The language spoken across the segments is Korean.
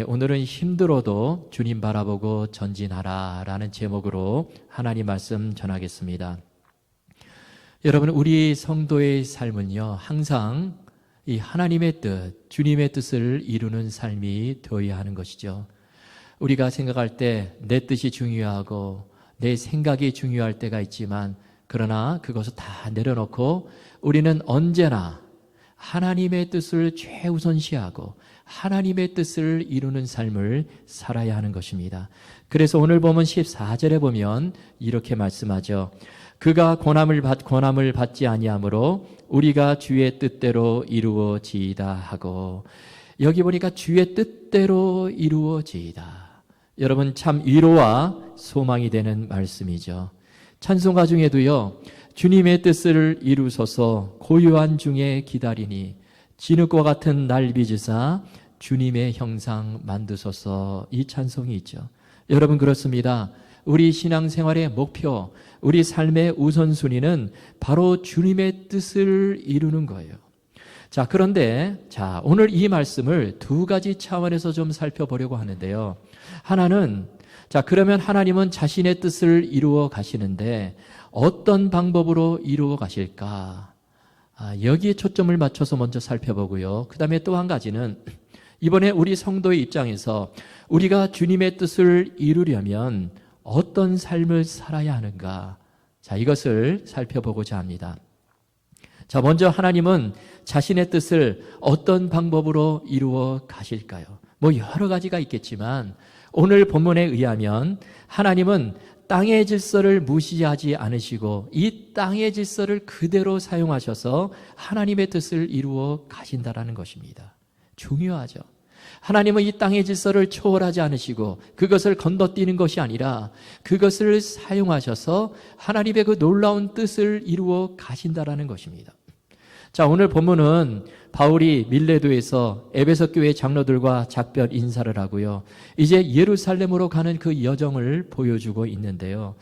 오늘은 힘들어도 주님 바라보고 전진하라 라는 제목으로 하나님 말씀 전하겠습니다. 여러분, 우리 성도의 삶은요, 항상 이 하나님의 뜻, 주님의 뜻을 이루는 삶이 되어야 하는 것이죠. 우리가 생각할 때 내 뜻이 중요하고 내 생각이 중요할 때가 있지만, 그러나 그것을 다 내려놓고 우리는 언제나 하나님의 뜻을 최우선시하고 하나님의 뜻을 이루는 삶을 살아야 하는 것입니다. 그래서 오늘 보면 14절에 보면 이렇게 말씀하죠. 그가 권함을 받지 아니하므로 우리가 주의 뜻대로 이루어지이다 하고, 여기 보니까 주의 뜻대로 이루어지이다. 여러분, 참 위로와 소망이 되는 말씀이죠. 찬송가 중에도요, 주님의 뜻을 이루소서 고요한 중에 기다리니 진흙과 같은 날 빚으사 주님의 형상 만드소서, 이 찬송이 있죠. 여러분, 그렇습니다. 우리 신앙생활의 목표, 우리 삶의 우선순위는 바로 주님의 뜻을 이루는 거예요. 자, 그런데 오늘 이 말씀을 두 가지 차원에서 좀 살펴보려고 하는데요. 하나는, 그러면 하나님은 자신의 뜻을 이루어 가시는데 어떤 방법으로 이루어 가실까? 여기에 초점을 맞춰서 먼저 살펴보고요. 그 다음에 또 한 가지는, 이번에 우리 성도의 입장에서 우리가 주님의 뜻을 이루려면 어떤 삶을 살아야 하는가? 이것을 살펴보고자 합니다. 먼저 하나님은 자신의 뜻을 어떤 방법으로 이루어 가실까요? 여러 가지가 있겠지만 오늘 본문에 의하면 하나님은 땅의 질서를 무시하지 않으시고 이 땅의 질서를 그대로 사용하셔서 하나님의 뜻을 이루어 가신다라는 것입니다. 중요하죠. 하나님은 이 땅의 질서를 초월하지 않으시고 그것을 건너뛰는 것이 아니라 그것을 사용하셔서 하나님의 그 놀라운 뜻을 이루어 가신다라는 것입니다. 오늘 본문은 바울이 밀레도에서 에베소 교회 장로들과 작별 인사를 하고요, 이제 예루살렘으로 가는 그 여정을 보여주고 있는데요.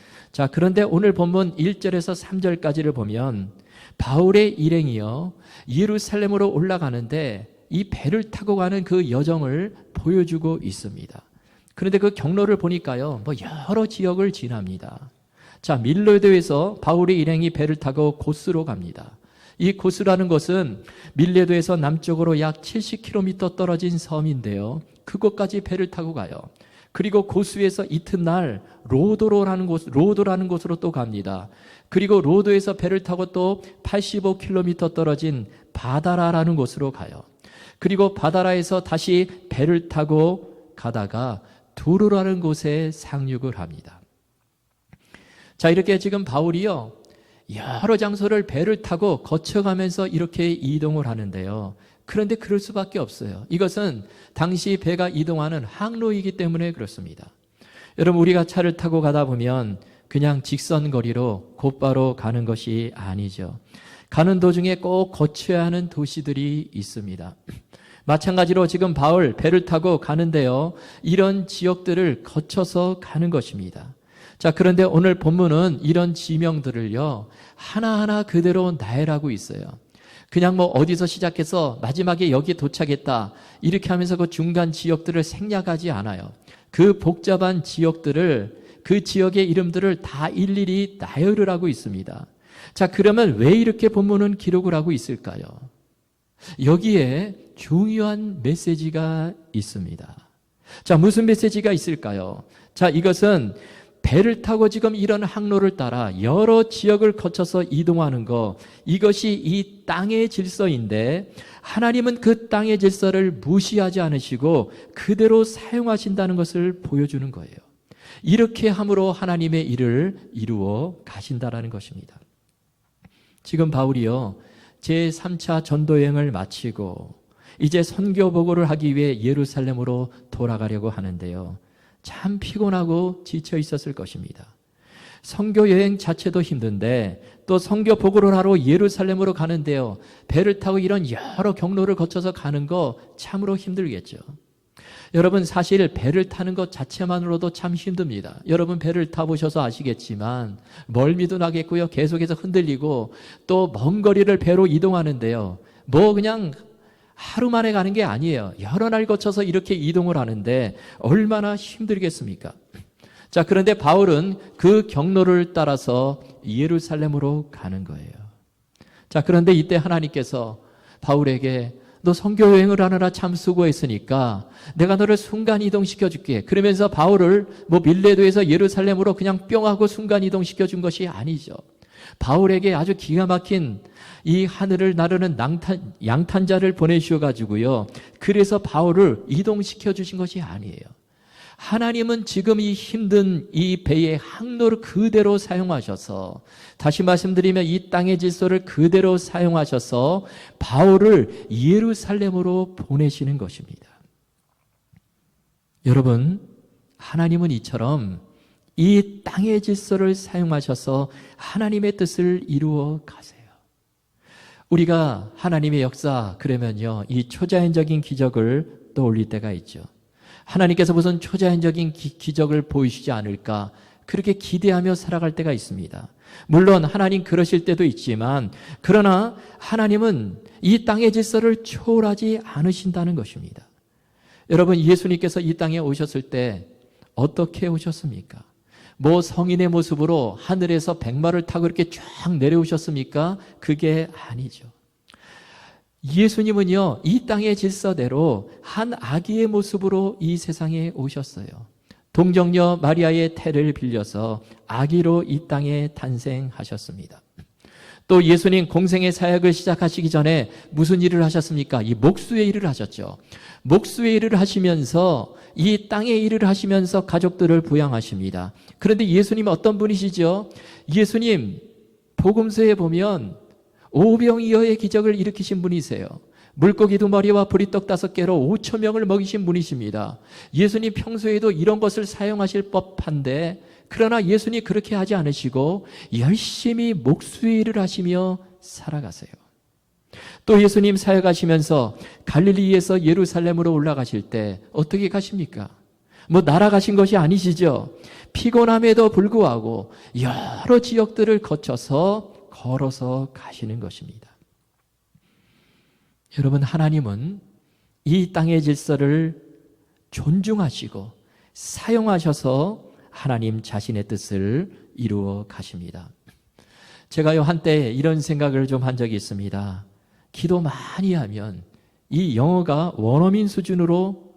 그런데 오늘 본문 1절에서 3절까지를 보면 바울의 일행이요, 예루살렘으로 올라가는데 이 배를 타고 가는 그 여정을 보여주고 있습니다. 그런데 그 경로를 보니까요, 여러 지역을 지납니다. 밀레도에서 바울의 일행이 배를 타고 고스로 갑니다. 이 고스라는 곳은 밀레도에서 남쪽으로 약 70km 떨어진 섬인데요, 그곳까지 배를 타고 가요. 그리고 고스에서 이튿날 로도라는 곳으로 또 갑니다. 그리고 로도에서 배를 타고 또 85km 떨어진 바다라라는 곳으로 가요. 그리고 바다라에서 다시 배를 타고 가다가 두루라는 곳에 상륙을 합니다. 이렇게 지금 바울이요, 여러 장소를 배를 타고 거쳐가면서 이렇게 이동을 하는데요. 그런데 그럴 수밖에 없어요. 이것은 당시 배가 이동하는 항로이기 때문에 그렇습니다. 여러분, 우리가 차를 타고 가다 보면 그냥 직선거리로 곧바로 가는 것이 아니죠. 가는 도중에 꼭 거쳐야 하는 도시들이 있습니다. 마찬가지로 지금 바울 배를 타고 가는데요, 이런 지역들을 거쳐서 가는 것입니다. 그런데 오늘 본문은 이런 지명들을요, 하나하나 그대로 나열하고 있어요. 그냥 어디서 시작해서 마지막에 여기 도착했다 이렇게 하면서 그 중간 지역들을 생략하지 않아요. 그 복잡한 지역들을, 그 지역의 이름들을 다 일일이 나열을 하고 있습니다. 그러면 왜 이렇게 본문은 기록을 하고 있을까요? 여기에 중요한 메시지가 있습니다. 무슨 메시지가 있을까요? 이것은 배를 타고 지금 이런 항로를 따라 여러 지역을 거쳐서 이동하는 것, 이것이 이 땅의 질서인데 하나님은 그 땅의 질서를 무시하지 않으시고 그대로 사용하신다는 것을 보여주는 거예요. 이렇게 함으로 하나님의 일을 이루어 가신다라는 것입니다. 지금 바울이요, 제3차 전도여행을 마치고 이제 선교 보고를 하기 위해 예루살렘으로 돌아가려고 하는데요, 참 피곤하고 지쳐 있었을 것입니다. 선교 여행 자체도 힘든데 또 선교 보고를 하러 예루살렘으로 가는데요, 배를 타고 이런 여러 경로를 거쳐서 가는 거 참으로 힘들겠죠. 여러분, 사실 배를 타는 것 자체만으로도 참 힘듭니다. 여러분 배를 타보셔서 아시겠지만 멀미도 나겠고요, 계속해서 흔들리고 또 먼 거리를 배로 이동하는데요, 그냥 하루 만에 가는 게 아니에요. 여러 날 거쳐서 이렇게 이동을 하는데 얼마나 힘들겠습니까? 자, 그런데 바울은 그 경로를 따라서 예루살렘으로 가는 거예요. 자, 그런데 이때 하나님께서 바울에게 너 선교 여행을 하느라 참 수고했으니까 내가 너를 순간 이동시켜 줄게. 그러면서 바울을 밀레도에서 예루살렘으로 그냥 뿅 하고 순간 이동시켜 준 것이 아니죠. 바울에게 아주 기가 막힌 이 하늘을 나르는 양탄자를 보내주셔 가지고요. 그래서 바울을 이동시켜 주신 것이 아니에요. 하나님은 지금 이 힘든 이 배의 항로를 그대로 사용하셔서, 다시 말씀드리면 이 땅의 질서를 그대로 사용하셔서 바울을 예루살렘으로 보내시는 것입니다. 여러분, 하나님은 이처럼 이 땅의 질서를 사용하셔서 하나님의 뜻을 이루어 가세요. 우리가 하나님의 역사 그러면요, 이 초자연적인 기적을 떠올릴 때가 있죠. 하나님께서 무슨 초자연적인 기적을 보이시지 않을까 그렇게 기대하며 살아갈 때가 있습니다. 물론 하나님 그러실 때도 있지만, 그러나 하나님은 이 땅의 질서를 초월하지 않으신다는 것입니다. 여러분, 예수님께서 이 땅에 오셨을 때 어떻게 오셨습니까? 성인의 모습으로 하늘에서 백마를 타고 이렇게 쫙 내려오셨습니까? 그게 아니죠. 예수님은요, 이 땅의 질서대로 한 아기의 모습으로 이 세상에 오셨어요. 동정녀 마리아의 태를 빌려서 아기로 이 땅에 탄생하셨습니다. 또 예수님 공생의 사역을 시작하시기 전에 무슨 일을 하셨습니까? 이 목수의 일을 하셨죠. 목수의 일을 하시면서 이 땅의 일을 하시면서 가족들을 부양하십니다. 그런데 예수님은 어떤 분이시죠? 예수님 복음서에 보면 오병이어의 기적을 일으키신 분이세요. 물고기 2마리와 보리떡 5개로 5,000명을 먹이신 분이십니다. 예수님 평소에도 이런 것을 사용하실 법한데, 그러나 예수님 그렇게 하지 않으시고 열심히 목수의 일을 하시며 살아가세요. 또 예수님 사역하시면서 갈릴리에서 예루살렘으로 올라가실 때 어떻게 가십니까? 날아가신 것이 아니시죠. 피곤함에도 불구하고 여러 지역들을 거쳐서 걸어서 가시는 것입니다. 여러분, 하나님은 이 땅의 질서를 존중하시고 사용하셔서 하나님 자신의 뜻을 이루어 가십니다. 제가요, 한때 이런 생각을 좀 한 적이 있습니다. 기도 많이 하면 이 영어가 원어민 수준으로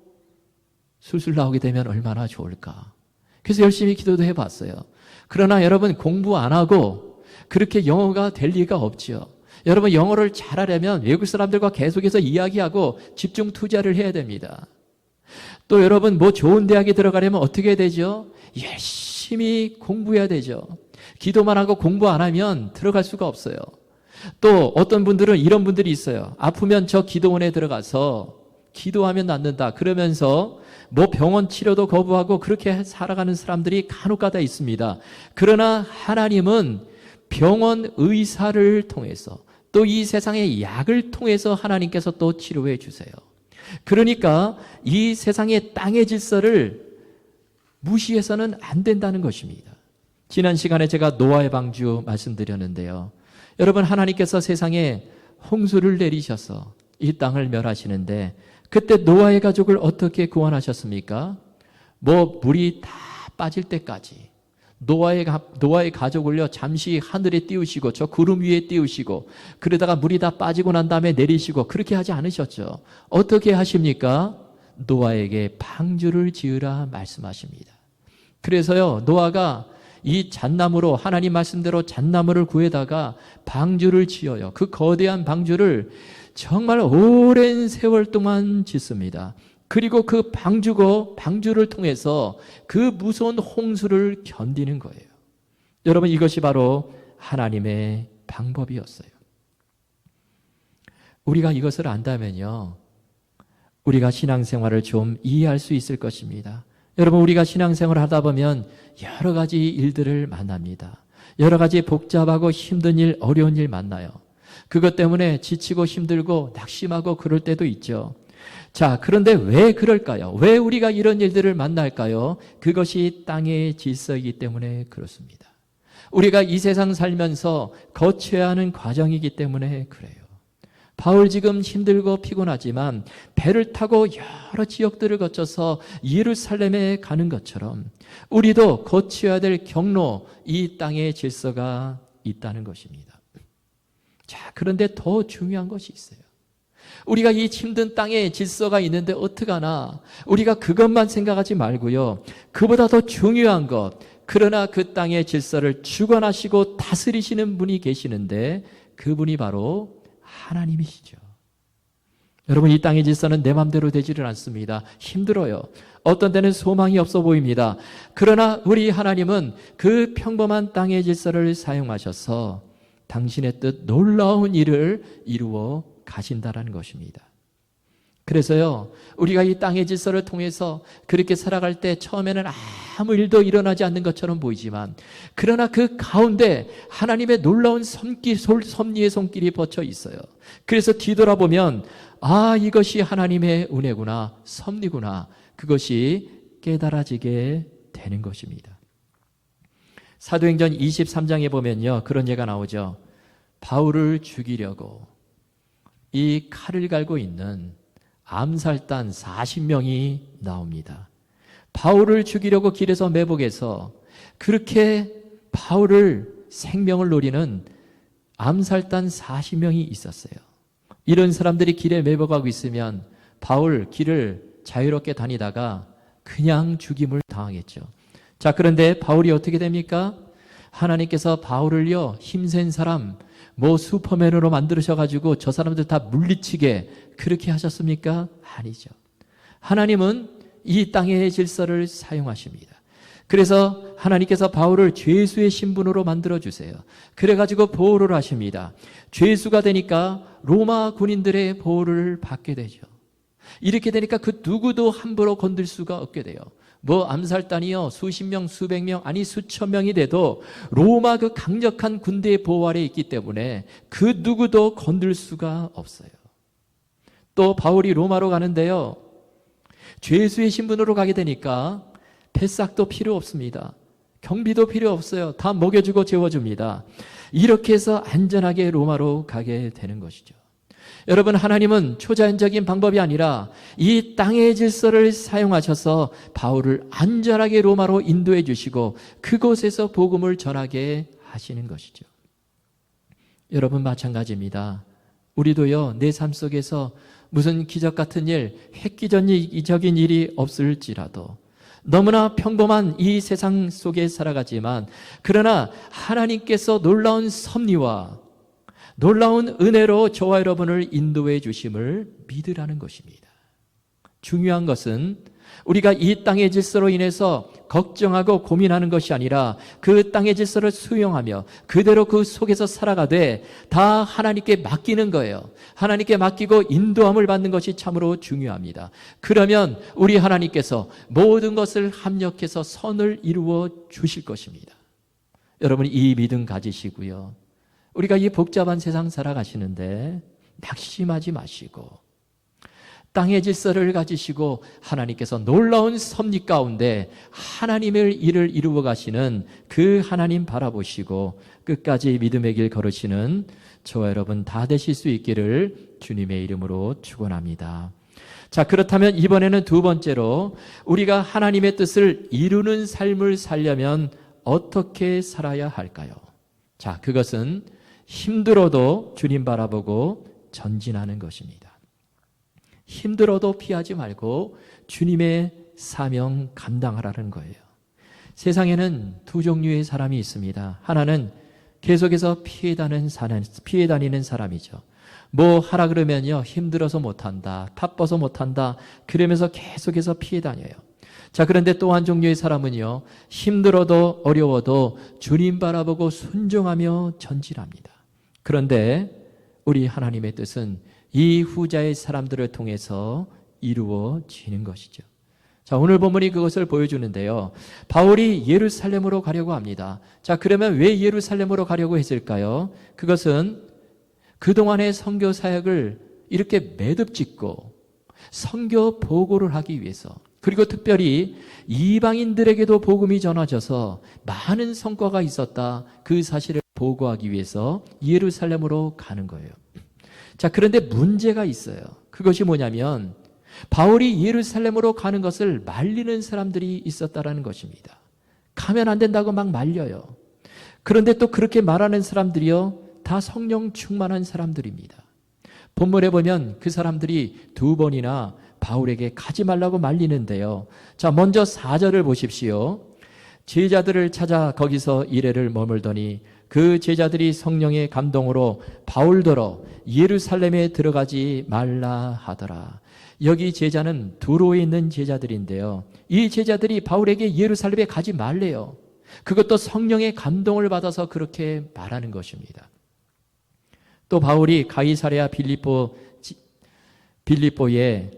술술 나오게 되면 얼마나 좋을까. 그래서 열심히 기도도 해봤어요. 그러나 여러분, 공부 안 하고 그렇게 영어가 될 리가 없죠. 여러분, 영어를 잘하려면 외국 사람들과 계속해서 이야기하고 집중 투자를 해야 됩니다. 또 여러분, 좋은 대학에 들어가려면 어떻게 해야 되죠? 열심히 공부해야 되죠. 기도만 하고 공부 안 하면 들어갈 수가 없어요. 또 어떤 분들은 이런 분들이 있어요. 아프면 저 기도원에 들어가서 기도하면 낫는다 그러면서 병원 치료도 거부하고 그렇게 살아가는 사람들이 간혹가다 있습니다. 그러나 하나님은 병원 의사를 통해서, 또 이 세상의 약을 통해서 하나님께서 또 치료해 주세요. 그러니까 이 세상의 땅의 질서를 무시해서는 안 된다는 것입니다. 지난 시간에 제가 노아의 방주 말씀드렸는데요. 여러분, 하나님께서 세상에 홍수를 내리셔서 이 땅을 멸하시는데, 그때 노아의 가족을 어떻게 구원하셨습니까? 물이 다 빠질 때까지 노아의 가족을요, 잠시 하늘에 띄우시고 저 구름 위에 띄우시고, 그러다가 물이 다 빠지고 난 다음에 내리시고, 그렇게 하지 않으셨죠. 어떻게 하십니까? 노아에게 방주를 지으라 말씀하십니다. 그래서요, 노아가 이 잣나무로, 하나님 말씀대로 잣나무를 구해다가 방주를 지어요. 그 거대한 방주를 정말 오랜 세월 동안 짓습니다. 그리고 그 방주를 통해서 그 무서운 홍수를 견디는 거예요. 여러분, 이것이 바로 하나님의 방법이었어요. 우리가 이것을 안다면요, 우리가 신앙생활을 좀 이해할 수 있을 것입니다. 여러분, 우리가 신앙생활을 하다 보면 여러 가지 일들을 만납니다. 여러 가지 복잡하고 힘든 일, 어려운 일 만나요. 그것 때문에 지치고 힘들고 낙심하고 그럴 때도 있죠. 자, 그런데 왜 그럴까요? 왜 우리가 이런 일들을 만날까요? 그것이 땅의 질서이기 때문에 그렇습니다. 우리가 이 세상 살면서 거쳐야 하는 과정이기 때문에 그래요. 바울 지금 힘들고 피곤하지만 배를 타고 여러 지역들을 거쳐서 예루살렘에 가는 것처럼 우리도 거쳐야 될 경로, 이 땅의 질서가 있다는 것입니다. 자, 그런데 더 중요한 것이 있어요. 우리가 이 힘든 땅에 질서가 있는데 어떡하나, 우리가 그것만 생각하지 말고요, 그보다 더 중요한 것, 그러나 그 땅의 질서를 주관하시고 다스리시는 분이 계시는데 그분이 바로 하나님이시죠. 여러분, 이 땅의 질서는 내 맘대로 되지를 않습니다. 힘들어요. 어떤 때는 소망이 없어 보입니다. 그러나 우리 하나님은 그 평범한 땅의 질서를 사용하셔서 당신의 뜻, 놀라운 일을 이루어 가신다라는 것입니다. 그래서요, 우리가 이 땅의 질서를 통해서 그렇게 살아갈 때 처음에는 아무 일도 일어나지 않는 것처럼 보이지만, 그러나 그 가운데 하나님의 놀라운 섭리의 손길이 뻗쳐 있어요. 그래서 뒤돌아보면 이것이 하나님의 은혜구나, 섭리구나, 그것이 깨달아지게 되는 것입니다. 사도행전 23장에 보면요, 그런 예가 나오죠. 바울을 죽이려고 이 칼을 갈고 있는 암살단 40명이 나옵니다. 바울을 죽이려고 길에서 매복해서 그렇게 바울을 생명을 노리는 암살단 40명이 있었어요. 이런 사람들이 길에 매복하고 있으면 바울 길을 자유롭게 다니다가 그냥 죽임을 당하겠죠. 자, 그런데 바울이 어떻게 됩니까? 하나님께서 바울을요, 힘센 사람, 슈퍼맨으로 만드셔가지고 저 사람들 다 물리치게 그렇게 하셨습니까? 아니죠. 하나님은 이 땅의 질서를 사용하십니다. 그래서 하나님께서 바울을 죄수의 신분으로 만들어주세요. 그래가지고 보호를 하십니다. 죄수가 되니까 로마 군인들의 보호를 받게 되죠. 이렇게 되니까 그 누구도 함부로 건들 수가 없게 돼요. 암살단이요, 수십 명, 수백 명, 아니 수천 명이 돼도 로마 그 강력한 군대의 보호 아래 있기 때문에 그 누구도 건들 수가 없어요. 또 바울이 로마로 가는데요, 죄수의 신분으로 가게 되니까 뱃삭도 필요 없습니다. 경비도 필요 없어요. 다 먹여주고 재워줍니다. 이렇게 해서 안전하게 로마로 가게 되는 것이죠. 여러분, 하나님은 초자연적인 방법이 아니라 이 땅의 질서를 사용하셔서 바울을 안전하게 로마로 인도해 주시고 그곳에서 복음을 전하게 하시는 것이죠. 여러분, 마찬가지입니다. 우리도요, 내 삶 속에서 무슨 기적 같은 일, 획기적인 일이 없을지라도 너무나 평범한 이 세상 속에 살아가지만, 그러나 하나님께서 놀라운 섭리와 놀라운 은혜로 저와 여러분을 인도해 주심을 믿으라는 것입니다. 중요한 것은 우리가 이 땅의 질서로 인해서 걱정하고 고민하는 것이 아니라 그 땅의 질서를 수용하며 그대로 그 속에서 살아가되 다 하나님께 맡기는 거예요. 하나님께 맡기고 인도함을 받는 것이 참으로 중요합니다. 그러면 우리 하나님께서 모든 것을 합력해서 선을 이루어 주실 것입니다. 여러분, 이 믿음 가지시고요, 우리가 이 복잡한 세상 살아가시는데 낙심하지 마시고 땅의 질서를 가지시고 하나님께서 놀라운 섭리 가운데 하나님의 일을 이루어 가시는 그 하나님 바라보시고 끝까지 믿음의 길 걸으시는 저와 여러분 다 되실 수 있기를 주님의 이름으로 축원합니다. 자, 그렇다면 이번에는 두 번째로 우리가 하나님의 뜻을 이루는 삶을 살려면 어떻게 살아야 할까요? 자, 그것은 힘들어도 주님 바라보고 전진하는 것입니다. 힘들어도 피하지 말고 주님의 사명 감당하라는 거예요. 세상에는 두 종류의 사람이 있습니다. 하나는 계속해서 피해 다니는 사람이죠. 하라 그러면요, 힘들어서 못한다, 바빠서 못한다, 그러면서 계속해서 피해 다녀요. 자, 그런데 또 한 종류의 사람은요, 힘들어도 어려워도 주님 바라보고 순종하며 전진합니다. 그런데 우리 하나님의 뜻은 이 후자의 사람들을 통해서 이루어지는 것이죠. 자, 오늘 본문이 그것을 보여주는데요. 바울이 예루살렘으로 가려고 합니다. 자, 그러면 왜 예루살렘으로 가려고 했을까요? 그것은 그동안의 선교 사역을 이렇게 매듭짓고 선교 보고를 하기 위해서, 그리고 특별히 이방인들에게도 복음이 전해져서 많은 성과가 있었다, 그 사실을 보고하기 위해서 예루살렘으로 가는 거예요. 자, 그런데 문제가 있어요. 그것이 뭐냐면 바울이 예루살렘으로 가는 것을 말리는 사람들이 있었다라는 것입니다. 가면 안 된다고 막 말려요. 그런데 또 그렇게 말하는 사람들이요, 다 성령 충만한 사람들입니다. 본문에 보면 그 사람들이 2번이나 바울에게 가지 말라고 말리는데요. 자, 먼저 4절을 보십시오. 제자들을 찾아 거기서 이래를 머물더니 그 제자들이 성령의 감동으로 바울더러 예루살렘에 들어가지 말라 하더라. 여기 제자는 두로에 있는 제자들인데요. 이 제자들이 바울에게 예루살렘에 가지 말래요. 그것도 성령의 감동을 받아서 그렇게 말하는 것입니다. 또 바울이 가이사랴 빌립보에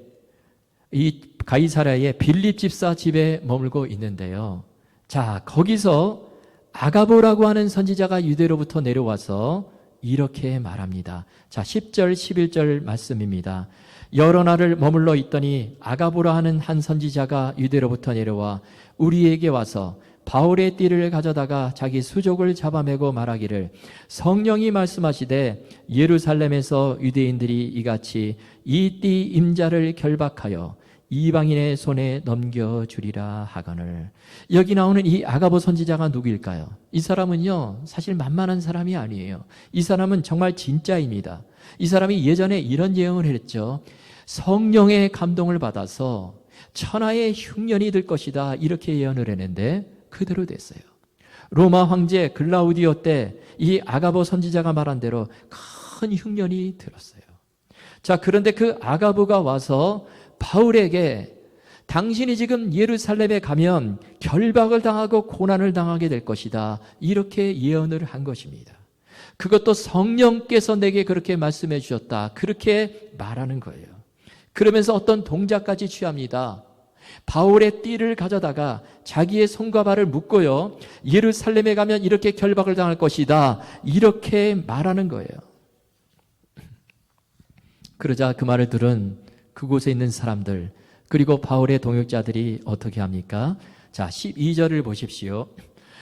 이 가이사랴의 빌립 집사 집에 머물고 있는데요. 자, 거기서 아가보라고 하는 선지자가 유대로부터 내려와서 이렇게 말합니다. 자, 10절 11절 말씀입니다. 여러 날을 머물러 있더니 아가보라 하는 한 선지자가 유대로부터 내려와 우리에게 와서 바울의 띠를 가져다가 자기 수족을 잡아매고 말하기를 성령이 말씀하시되 예루살렘에서 유대인들이 이같이 이 띠 임자를 결박하여 이방인의 손에 넘겨주리라 하거늘. 여기 나오는 이 아가보 선지자가 누구일까요? 이 사람은요, 사실 만만한 사람이 아니에요. 이 사람은 정말 진짜입니다. 이 사람이 예전에 이런 예언을 했죠. 성령의 감동을 받아서 천하의 흉년이 될 것이다, 이렇게 예언을 했는데 그대로 됐어요. 로마 황제 글라우디오 때 이 아가보 선지자가 말한 대로 큰 흉년이 들었어요. 자, 그런데 그 아가보가 와서 바울에게 당신이 지금 예루살렘에 가면 결박을 당하고 고난을 당하게 될 것이다, 이렇게 예언을 한 것입니다. 그것도 성령께서 내게 그렇게 말씀해 주셨다, 그렇게 말하는 거예요. 그러면서 어떤 동작까지 취합니다. 바울의 띠를 가져다가 자기의 손과 발을 묶고요, 예루살렘에 가면 이렇게 결박을 당할 것이다, 이렇게 말하는 거예요. 그러자 그 말을 들은 그곳에 있는 사람들, 그리고 바울의 동역자들이 어떻게 합니까? 자, 12절을 보십시오.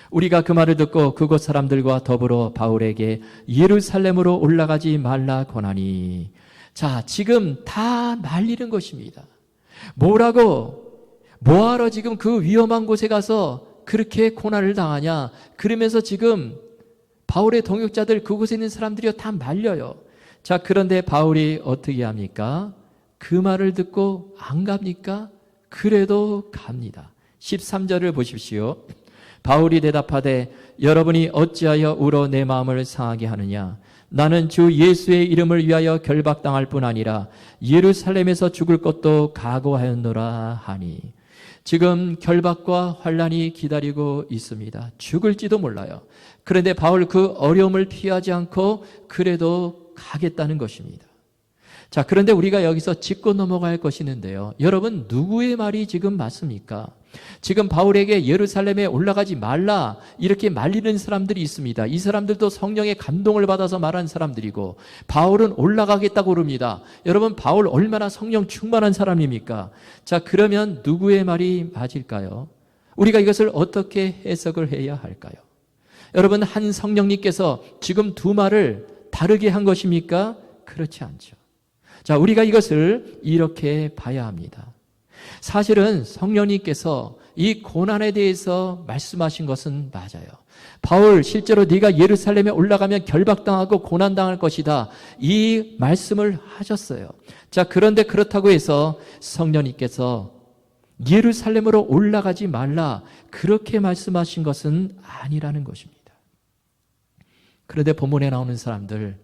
우리가 그 말을 듣고 그곳 사람들과 더불어 바울에게 예루살렘으로 올라가지 말라 권하니. 자, 지금 다 말리는 것입니다. 뭐하러 지금 그 위험한 곳에 가서 그렇게 고난을 당하냐? 그러면서 지금 바울의 동역자들, 그곳에 있는 사람들이 다 말려요. 자, 그런데 바울이 어떻게 합니까? 그 말을 듣고 안 갑니까? 그래도 갑니다. 13절을 보십시오. 바울이 대답하되 여러분이 어찌하여 울어 내 마음을 상하게 하느냐? 나는 주 예수의 이름을 위하여 결박당할 뿐 아니라 예루살렘에서 죽을 것도 각오하였노라 하니. 지금 결박과 환난이 기다리고 있습니다. 죽을지도 몰라요. 그런데 바울 그 어려움을 피하지 않고 그래도 가겠다는 것입니다. 자, 그런데 우리가 여기서 짚고 넘어갈 것이 있는데요. 여러분, 누구의 말이 지금 맞습니까? 지금 바울에게 예루살렘에 올라가지 말라, 이렇게 말리는 사람들이 있습니다. 이 사람들도 성령의 감동을 받아서 말한 사람들이고, 바울은 올라가겠다고 그럽니다. 여러분, 바울 얼마나 성령 충만한 사람입니까? 자, 그러면 누구의 말이 맞을까요? 우리가 이것을 어떻게 해석을 해야 할까요? 여러분, 한 성령님께서 지금 두 말을 다르게 한 것입니까? 그렇지 않죠. 자, 우리가 이것을 이렇게 봐야 합니다. 사실은 성령님께서 이 고난에 대해서 말씀하신 것은 맞아요. 바울, 실제로 네가 예루살렘에 올라가면 결박당하고 고난당할 것이다, 이 말씀을 하셨어요. 자, 그런데 그렇다고 해서 성령님께서 예루살렘으로 올라가지 말라, 그렇게 말씀하신 것은 아니라는 것입니다. 그런데 본문에 나오는 사람들,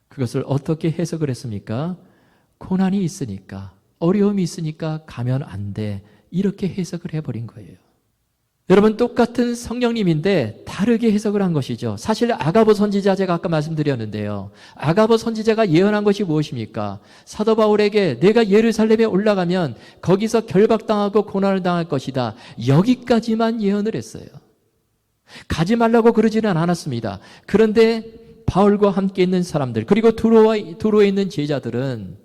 그것을 어떻게 해석을 했습니까? 고난이 있으니까, 어려움이 있으니까 가면 안 돼, 이렇게 해석을 해버린 거예요. 여러분, 똑같은 성령님인데 다르게 해석을 한 것이죠. 사실 아가보 선지자, 제가 아까 말씀드렸는데요, 아가보 선지자가 예언한 것이 무엇입니까? 사도 바울에게 내가 예루살렘에 올라가면 거기서 결박당하고 고난을 당할 것이다, 여기까지만 예언을 했어요. 가지 말라고 그러지는 않았습니다. 그런데 바울과 함께 있는 사람들, 그리고 두로에 있는 제자들은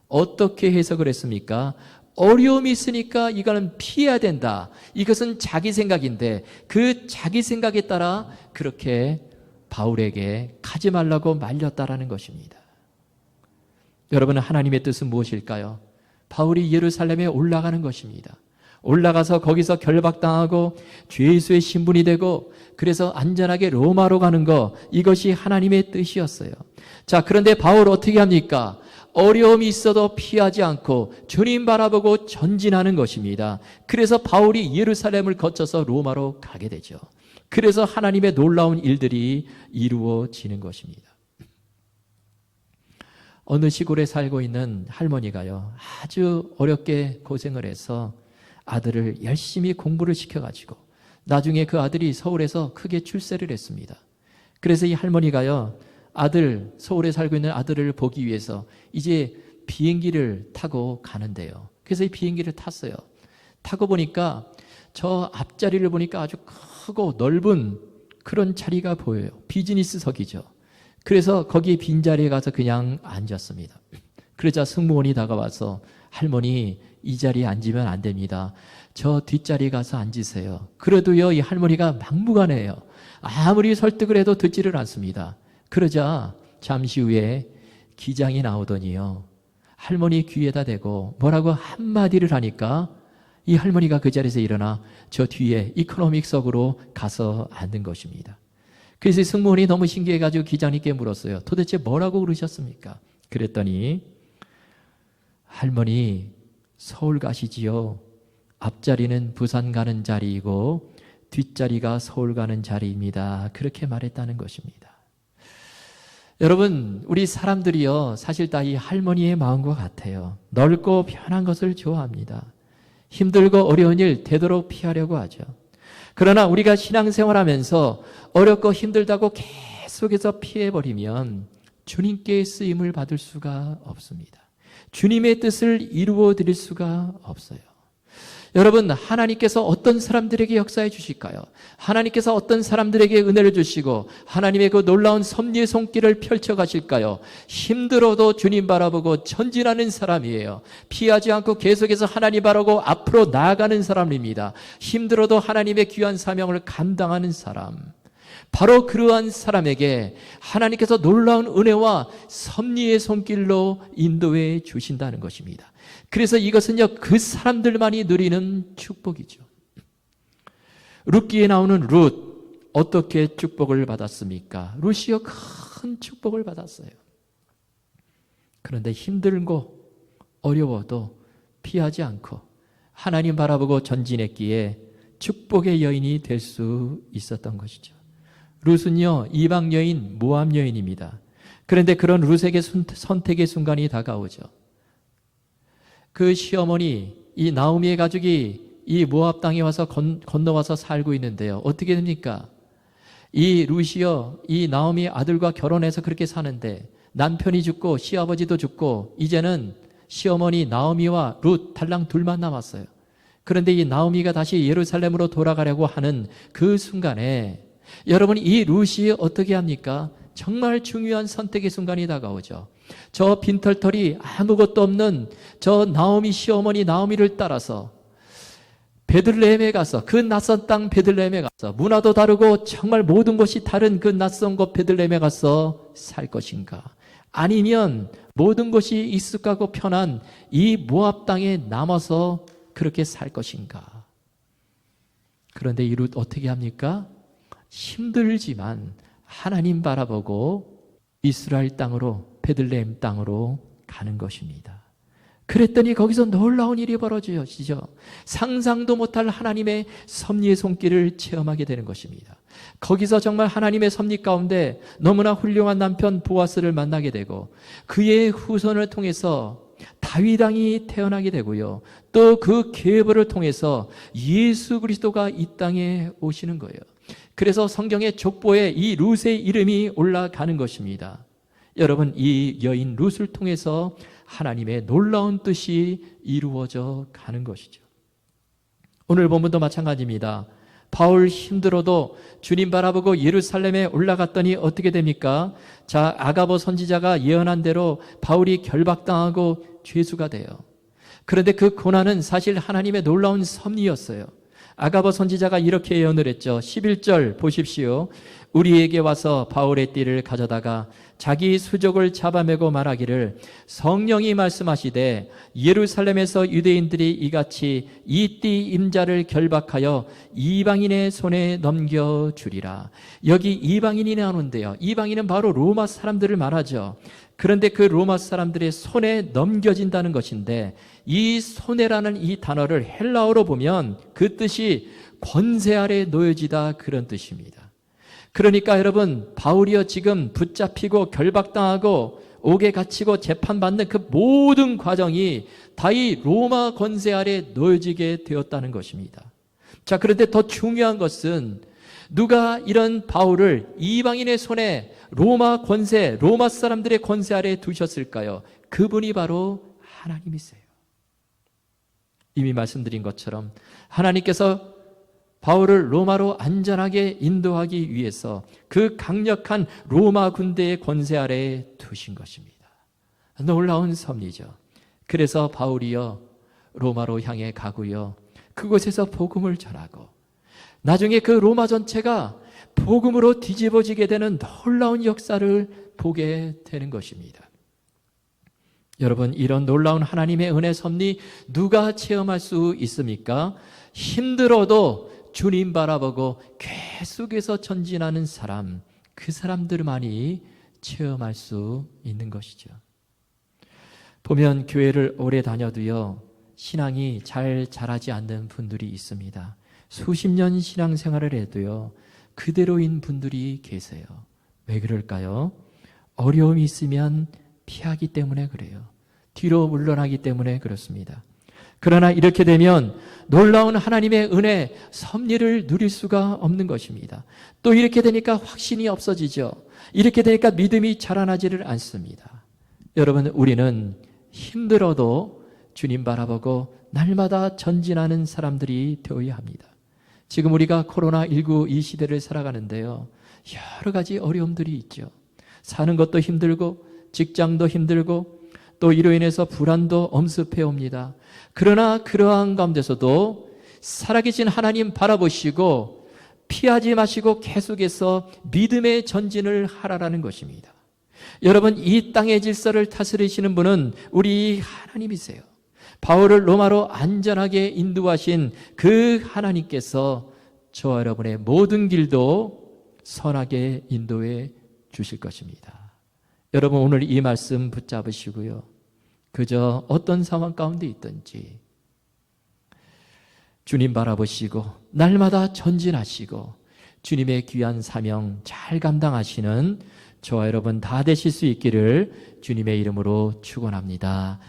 어떻게 해석을 했습니까? 어려움이 있으니까 이거는 피해야 된다, 이것은 자기 생각인데 그 자기 생각에 따라 그렇게 바울에게 가지 말라고 말렸다라는 것입니다. 여러분, 하나님의 뜻은 무엇일까요? 바울이 예루살렘에 올라가는 것입니다. 올라가서 거기서 결박당하고 죄수의 신분이 되고 그래서 안전하게 로마로 가는 것, 이것이 하나님의 뜻이었어요. 자, 그런데 바울 어떻게 합니까? 어려움이 있어도 피하지 않고 주님 바라보고 전진하는 것입니다. 그래서 바울이 예루살렘을 거쳐서 로마로 가게 되죠. 그래서 하나님의 놀라운 일들이 이루어지는 것입니다. 어느 시골에 살고 있는 할머니가요, 아주 어렵게 고생을 해서 아들을 열심히 공부를 시켜가지고 나중에 그 아들이 서울에서 크게 출세를 했습니다. 그래서 이 할머니가요, 서울에 살고 있는 아들을 보기 위해서 이제 비행기를 타고 가는데요. 그래서 이 비행기를 탔어요. 타고 보니까 저 앞자리를 보니까 아주 크고 넓은 그런 자리가 보여요. 비즈니스석이죠. 그래서 거기 빈자리에 가서 그냥 앉았습니다. 그러자 승무원이 다가와서, 할머니, 이 자리에 앉으면 안 됩니다. 저 뒷자리에 가서 앉으세요. 그래도요, 이 할머니가 막무가내예요. 아무리 설득을 해도 듣지를 않습니다. 그러자 잠시 후에 기장이 나오더니요, 할머니 귀에다 대고 뭐라고 한마디를 하니까 이 할머니가 그 자리에서 일어나 저 뒤에 이코노믹석으로 가서 앉는 것입니다. 그래서 승무원이 너무 신기해가지고 기장님께 물었어요. 도대체 뭐라고 그러셨습니까? 그랬더니, 할머니, 서울 가시지요. 앞자리는 부산 가는 자리이고 뒷자리가 서울 가는 자리입니다. 그렇게 말했다는 것입니다. 여러분, 우리 사람들이요, 사실 다 이 할머니의 마음과 같아요. 넓고 편한 것을 좋아합니다. 힘들고 어려운 일 되도록 피하려고 하죠. 그러나 우리가 신앙생활하면서 어렵고 힘들다고 계속해서 피해버리면 주님께 쓰임을 받을 수가 없습니다. 주님의 뜻을 이루어 드릴 수가 없어요. 여러분, 하나님께서 어떤 사람들에게 역사해 주실까요? 하나님께서 어떤 사람들에게 은혜를 주시고 하나님의 그 놀라운 섭리의 손길을 펼쳐 가실까요? 힘들어도 주님 바라보고 전진하는 사람이에요. 피하지 않고 계속해서 하나님 바라보고 앞으로 나아가는 사람입니다. 힘들어도 하나님의 귀한 사명을 감당하는 사람. 바로 그러한 사람에게 하나님께서 놀라운 은혜와 섭리의 손길로 인도해 주신다는 것입니다. 그래서 이것은요, 그 사람들만이 누리는 축복이죠. 룻기에 나오는 룻, 어떻게 축복을 받았습니까? 룻이요, 큰 축복을 받았어요. 그런데 힘들고 어려워도 피하지 않고 하나님 바라보고 전진했기에 축복의 여인이 될 수 있었던 것이죠. 룻은요, 이방 여인, 모압 여인입니다. 그런데 그런 룻에게 선택의 순간이 다가오죠. 그 시어머니, 이 나오미의 가족이 이 모압 땅에 와서 건너와서 살고 있는데요. 어떻게 됩니까? 이 룻이요, 이 나오미의 아들과 결혼해서 그렇게 사는데 남편이 죽고 시아버지도 죽고 이제는 시어머니 나오미와 룻 달랑 둘만 남았어요. 그런데 이 나오미가 다시 예루살렘으로 돌아가려고 하는 그 순간에 여러분, 이 룻이 어떻게 합니까? 정말 중요한 선택의 순간이 다가오죠. 저 빈털털이 아무것도 없는 저 나오미 시어머니 나오미를 따라서 베들레헴에 가서, 그 낯선 땅 베들레헴에 가서, 문화도 다르고 정말 모든 것이 다른 그 낯선 곳 베들레헴에 가서 살 것인가? 아니면 모든 것이 익숙하고 편한 이 모압 땅에 남아서 그렇게 살 것인가? 그런데 이 룻 어떻게 합니까? 힘들지만 하나님 바라보고 이스라엘 땅으로, 베들레헴 땅으로 가는 것입니다. 그랬더니 거기서 놀라운 일이 벌어지죠. 상상도 못할 하나님의 섭리의 손길을 체험하게 되는 것입니다. 거기서 정말 하나님의 섭리 가운데 너무나 훌륭한 남편 보아스를 만나게 되고 그의 후손을 통해서 다윗 왕이 태어나게 되고요. 또 그 계보를 통해서 예수 그리스도가 이 땅에 오시는 거예요. 그래서 성경의 족보에 이 룻의 이름이 올라가는 것입니다. 여러분, 이 여인 룻을 통해서 하나님의 놀라운 뜻이 이루어져 가는 것이죠. 오늘 본문도 마찬가지입니다. 바울 힘들어도 주님 바라보고 예루살렘에 올라갔더니 어떻게 됩니까? 자, 아가보 선지자가 예언한 대로 바울이 결박당하고 죄수가 돼요. 그런데 그 고난은 사실 하나님의 놀라운 섭리였어요. 아가보 선지자가 이렇게 예언을 했죠. 11절 보십시오. 우리에게 와서 바울의 띠를 가져다가 자기 수족을 잡아매고 말하기를 성령이 말씀하시되 예루살렘에서 유대인들이 이같이 이 띠 임자를 결박하여 이방인의 손에 넘겨주리라. 여기 이방인이 나오는데요. 이방인은 바로 로마 사람들을 말하죠. 그런데 그 로마 사람들의 손에 넘겨진다는 것인데 이 손해라는 이 단어를 헬라어로 보면 그 뜻이 권세 아래 놓여지다 그런 뜻입니다. 그러니까 여러분 바울이요 지금 붙잡히고 결박당하고 옥에 갇히고 재판받는 그 모든 과정이 다 이 로마 권세 아래 놓여지게 되었다는 것입니다. 자, 그런데 더 중요한 것은 누가 이런 바울을 이방인의 손에 로마 권세, 로마 사람들의 권세 아래 두셨을까요? 그분이 바로 하나님이세요. 이미 말씀드린 것처럼 하나님께서 바울을 로마로 안전하게 인도하기 위해서 그 강력한 로마 군대의 권세 아래에 두신 것입니다. 놀라운 섭리죠. 그래서 바울이요 로마로 향해 가고요 그곳에서 복음을 전하고 나중에 그 로마 전체가 복음으로 뒤집어지게 되는 놀라운 역사를 보게 되는 것입니다. 여러분, 이런 놀라운 하나님의 은혜 섭리 누가 체험할 수 있습니까? 힘들어도 주님 바라보고 계속해서 전진하는 사람, 그 사람들만이 체험할 수 있는 것이죠. 보면 교회를 오래 다녀도요 신앙이 잘 자라지 않는 분들이 있습니다. 수십 년 신앙생활을 해도요 그대로인 분들이 계세요. 왜 그럴까요? 어려움이 있으면 피하기 때문에 그래요. 뒤로 물러나기 때문에 그렇습니다. 그러나 이렇게 되면 놀라운 하나님의 은혜, 섭리를 누릴 수가 없는 것입니다. 또 이렇게 되니까 확신이 없어지죠. 이렇게 되니까 믿음이 자라나지를 않습니다. 여러분, 우리는 힘들어도 주님 바라보고 날마다 전진하는 사람들이 되어야 합니다. 지금 우리가 코로나19 이 시대를 살아가는데요. 여러 가지 어려움들이 있죠. 사는 것도 힘들고 직장도 힘들고 또 이로 인해서 불안도 엄습해 옵니다. 그러나 그러한 가운데서도 살아계신 하나님 바라보시고 피하지 마시고 계속해서 믿음의 전진을 하라라는 것입니다. 여러분, 이 땅의 질서를 다스리시는 분은 우리 하나님이세요. 바울을 로마로 안전하게 인도하신 그 하나님께서 저와 여러분의 모든 길도 선하게 인도해 주실 것입니다. 여러분, 오늘 이 말씀 붙잡으시고요. 그저 어떤 상황 가운데 있든지 주님 바라보시고 날마다 전진하시고 주님의 귀한 사명 잘 감당하시는 저와 여러분 다 되실 수 있기를 주님의 이름으로 축원합니다.